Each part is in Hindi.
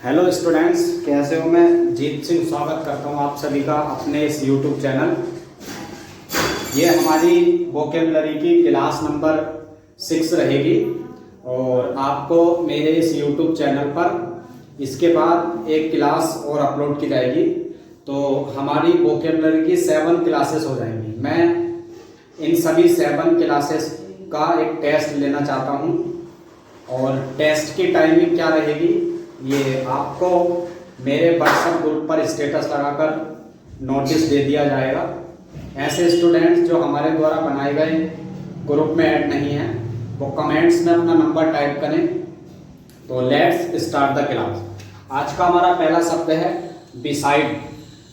हेलो स्टूडेंट्स, कैसे हो? मैं जीत सिंह स्वागत करता हूं आप सभी का अपने इस यूट्यूब चैनल। ये हमारी वोकेबलरी की क्लास नंबर 6 रहेगी और आपको मेरे इस यूट्यूब चैनल पर इसके बाद एक क्लास और अपलोड की जाएगी, तो हमारी वोकेबलरी की 7 क्लासेस हो जाएंगी। मैं इन सभी 7 क्लासेस का एक टेस्ट लेना चाहता हूं और टेस्ट की टाइमिंग क्या रहेगी ये आपको मेरे व्हाट्सएप ग्रुप पर स्टेटस लगाकर नोटिस दे दिया जाएगा। ऐसे स्टूडेंट्स जो हमारे द्वारा बनाए गए ग्रुप में ऐड नहीं हैं वो कमेंट्स में अपना नंबर टाइप करें। तो लेट्स स्टार्ट द क्लास। आज का हमारा पहला शब्द है बिसाइड।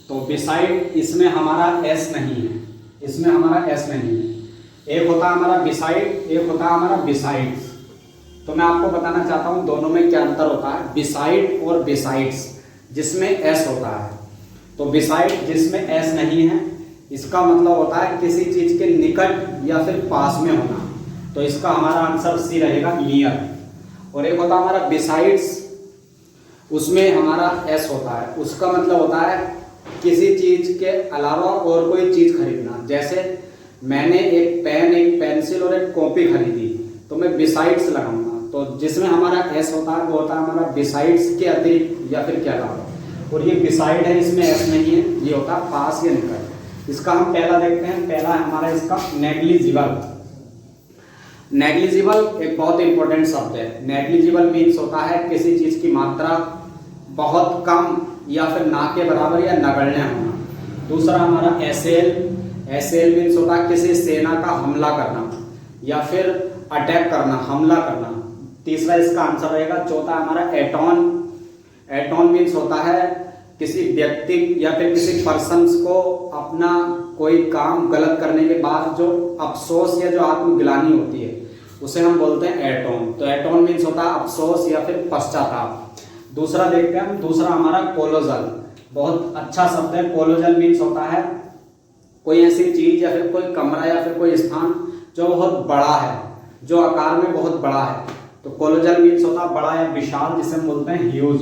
तो बिसाइड, इसमें हमारा एस नहीं है, इसमें हमारा एस नहीं है। एक होता है हमारा बिसाइड, एक होता है हमारा बिसाइड्स। तो मैं आपको बताना चाहता हूं दोनों में क्या अंतर होता है, बिसाइड और बिसाइड्स, जिसमें एस होता है। तो बिसाइड जिसमें एस नहीं है, इसका मतलब होता है किसी चीज के निकट या फिर पास में होना। तो इसका हमारा आंसर सी रहेगा, नियर। और एक होता है हमारा बिसाइड्स, उसमें हमारा एस होता है, उसका मतलब होता है किसी चीज के अलावा और कोई चीज खरीदना। जैसे मैंने एक पेन, एक पेंसिल और एक कॉपी खरीदी तो मैं बिसाइड्स लगाऊंगा। तो जिसमें हमारा एस होता है वो होता है हमारा बिसाइड्स के अतिरिक्त या फिर के अलावा। और ये बिसाइड है, इसमें एस नहीं है, ये होता है पास या निकट। इसका हम पहला देखते हैं। पहला है हमारा इसका नेग्लिजिबल। नेग्लिजिबल एक बहुत इंपॉर्टेंट शब्द है। नेग्लिजिबल मीन्स होता है किसी चीज की मात्रा बहुत कम या फिर ना के बराबर या नगण्य होना। दूसरा हमारा एसेल। एसेल मीन्स होता है किसी सेना का हमला करना या फिर अटैक करना, हमला करना। तीसरा इसका आंसर रहेगा। चौथा हमारा एटॉन। एटॉन मीन्स होता है किसी व्यक्ति या फिर किसी पर्सन्स को अपना कोई काम गलत करने के बाद जो अफसोस या जो आत्मग्लानि होती है उसे हम बोलते हैं एटॉन। तो एटॉन मीन्स होता है अफसोस या फिर पश्चाताप। दूसरा देखते हैं हम, दूसरा हमारा कोलोजल। बहुत अच्छा शब्द है। कोलोजल मीन्स होता है कोई ऐसी चीज या फिर कोई कमरा या फिर कोई स्थान जो बहुत बड़ा है, जो आकार में बहुत बड़ा है। तो कोलोजल मीन्स होता है बड़ा या विशाल, जिसे हम बोलते हैं ह्यूज।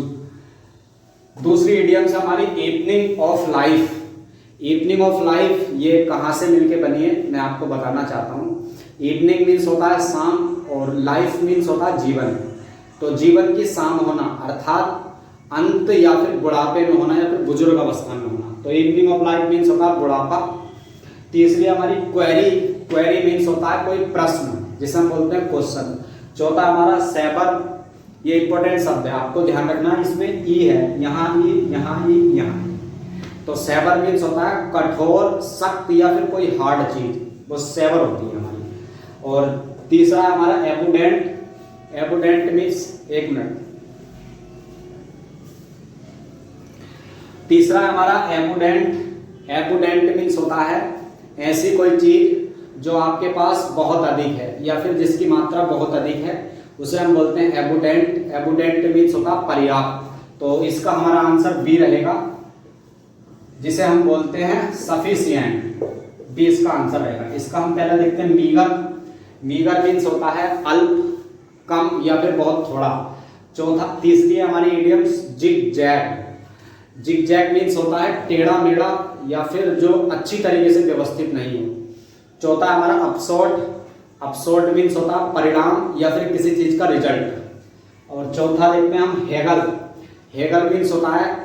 दूसरी इडियम्स हमारी evening of life. Evening of life ये कहाँ से मिलके बनी है मैं आपको बताना चाहता हूँ। इवनिंग मीन्स होता है शाम और लाइफ मीन्स होता है जीवन। तो जीवन की शाम होना अर्थात अंत या फिर बुढ़ापे में होना या फिर बुजुर्ग अवस्था में होना। तो इवनिंग ऑफ लाइफ मीन्स होता है बुढ़ापा। तीसरी हमारी क्वेरी। क्वेरी मीन्स होता है कोई प्रश्न, जिसे हम बोलते हैं क्वेश्चन। चौथा हमारा सैबर। ये इंपॉर्टेंट शब्द है, आपको ध्यान रखना। इसमें ई है, यहाँ ई, यहाँ ई, यहाँ। तो सैबर मीन्स होता है कठोर, सख्त या फिर कोई हार्ड चीज, वो सैबर होती है हमारी। और तीसरा हमारा एबुडेंट। एबुडेंट मीन्स, एक मिनट, तीसरा हमारा एबुडेंट। एबुडेंट मीन्स होता है ऐसी कोई चीज जो आपके पास बहुत अधिक है या फिर जिसकी मात्रा बहुत अधिक है, उसे हम बोलते हैं एबुडेंट। एबुडेंट मीन्स होता है पर्याप्त। तो इसका हमारा आंसर बी रहेगा, जिसे हम बोलते हैं सफिशिएंट। बी इसका आंसर रहेगा। इसका हम पहले देखते हैं मीगर। मीगर मीन्स होता है अल्प, कम या फिर बहुत थोड़ा। तीसरी हमारी idioms zig zag. Zig zag means होता है टेढ़ा मेढ़ा या फिर जो अच्छी तरीके से व्यवस्थित नहीं हो। चौथा हमारा अपसोट। अपसोट मीन्स होता है परिणाम या फिर किसी चीज का रिजल्ट। और चौथा देखते हैं हम हेगल। हेगल मीन्स होता है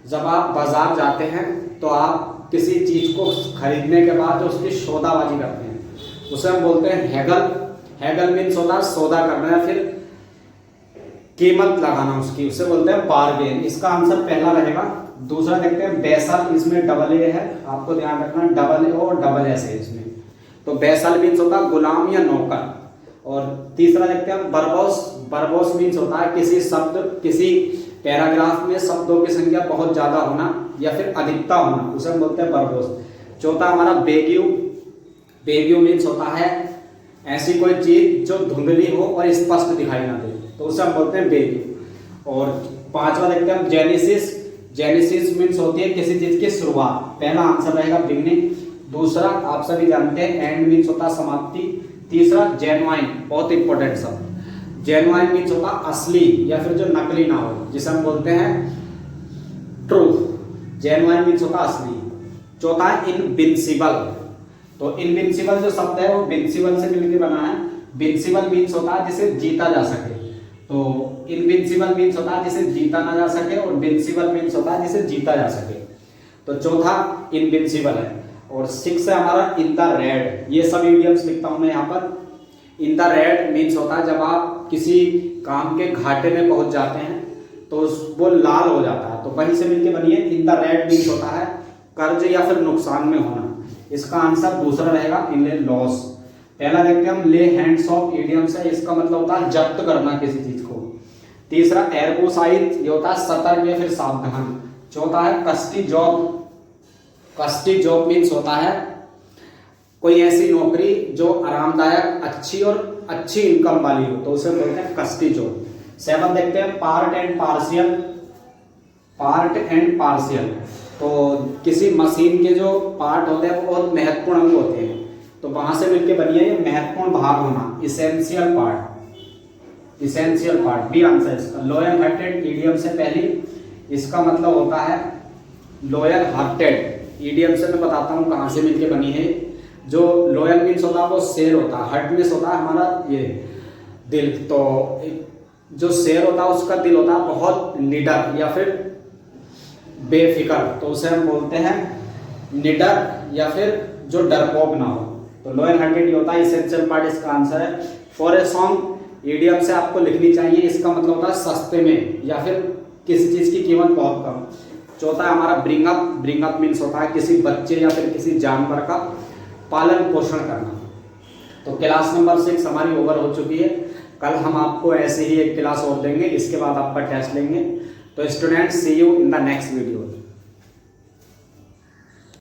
जब आप बाजार जाते हैं तो आप किसी चीज को खरीदने के बाद जो उसकी सौदाबाजी करते हैं उसे हम बोलते हैं हेगल। हेगल मीन्स होता है सौदा करना या फिर कीमत लगाना उसकी, उसे बोलते हैं बार्गेन। इसका आंसर पहला रहेगा। दूसरा देखते हैं बेसल। इसमें डबल ए है, आपको ध्यान रखना, डबल ए और डबल एस है इसमें। तो बेसल मीन्स होता है गुलाम या नौकर। और तीसरा देखते हैं बरबोस। बरबोस मीन्स होता है किसी शब्द, किसी पैराग्राफ में शब्दों की संख्या बहुत ज्यादा होना या फिर अधिकता होना, उसे हम बोलते हैं बरबोस। चौथा हमारा बेग्यू। बेग्यू मीन्स होता है ऐसी कोई चीज जो धुंधली हो और स्पष्ट दिखाई ना दे, तो उसे हम बोलते हैं बेग्यू। और पांचवा देखते हैं जेनेसिस। जेनेसिस मीन्स होती है किसी चीज की शुरुआत। पहला आंसर रहेगा बिगनिंग। दूसरा आप सभी जानते हैं एंड मीन्स होता है समाप्ति। तीसरा जेन्युइन, बहुत इंपॉर्टेंट शब्द। जेन्युइन मीन्स होता असली या फिर जो नकली ना हो, जिसे हम बोलते हैं ट्रू। जेन्युइन मीन्स होता असली। चौथा है इनविंसिबल। तो इनविंसिबल जो शब्द है वो विंसिबल से मिलकर बना है। विंसिबल मीन्स होता है जिसे जीता जा सके। तो इनविंसिबल मीन्स होता है जिसे जीता ना जा सके, और विंसिबल मीन्स होता है जिसे जीता जा सके। तो चौथा इनविंसिबल है। और 6 है हमारा इन द रेड। ये सब इडियम्स लिखता हूं मैं यहाँ पर। इन द रेड मीन्स होता है जब आप किसी काम के घाटे में पहुंच जाते हैं तो वो लाल हो जाता है, तो वहीं से मिलके बनी है इन द रेड मीन्स होता है कर्ज या फिर नुकसान में होना। इसका आंसर दूसरा रहेगा इन लॉस। पहला देखते हैं हम, ले हैंड्स ऑफ इडियम्स है, इसका मतलब होता है जब्त करना किसी चीज को। तीसरा एर्गोसाइट, ये होता है सतर्क या फिर सावधान। चौथा है कस्टी जॉब। कस्टी जॉब मीन्स होता है कोई ऐसी नौकरी जो आरामदायक, अच्छी और अच्छी इनकम वाली हो, तो उसे बोलते हैं कस्टी जॉब। 7 देखते हैं part and partial. Part and partial, तो किसी मशीन के जो पार्ट होते हैं वो बहुत महत्वपूर्ण अंग होते हैं, तो वहां से मिलके बनी है ये महत्वपूर्ण भाग होना, essential part. Essential part B answer इसका। लॉयल हार्टेड इडियम से पहली, इसका मतलब होता है लॉयल हार्टेड। इडियम से मैं बताता हूँ कहाँ से मिलके बनी है। जो लॉयल मीन्स होता है वो शेर होता है, हार्ट मीन्स होता है हमारा ये दिल। तो जो शेर होता है उसका दिल होता है बहुत निडर या फिर बेफिक्र, तो उसे हम बोलते हैं निडर या फिर जो डरपोक ना हो। तो लॉयल हार्टेड ये होता है इसेंशियल पार्ट, इसका आंसर है। फॉर ए सॉन्ग इडियम से आपको लिखनी चाहिए, इसका मतलब होता है सस्ते में या फिर किसी चीज की कीमत बहुत कम। चौथा है हमारा bring up. Bring up means होता है किसी बच्चे या फिर किसी जानवर का पालन पोषण करना। तो क्लास नंबर 6 हमारी ओवर हो चुकी है। कल हम आपको ऐसे ही एक क्लास और देंगे, इसके बाद आपका टेस्ट लेंगे। तो students see you in the next video.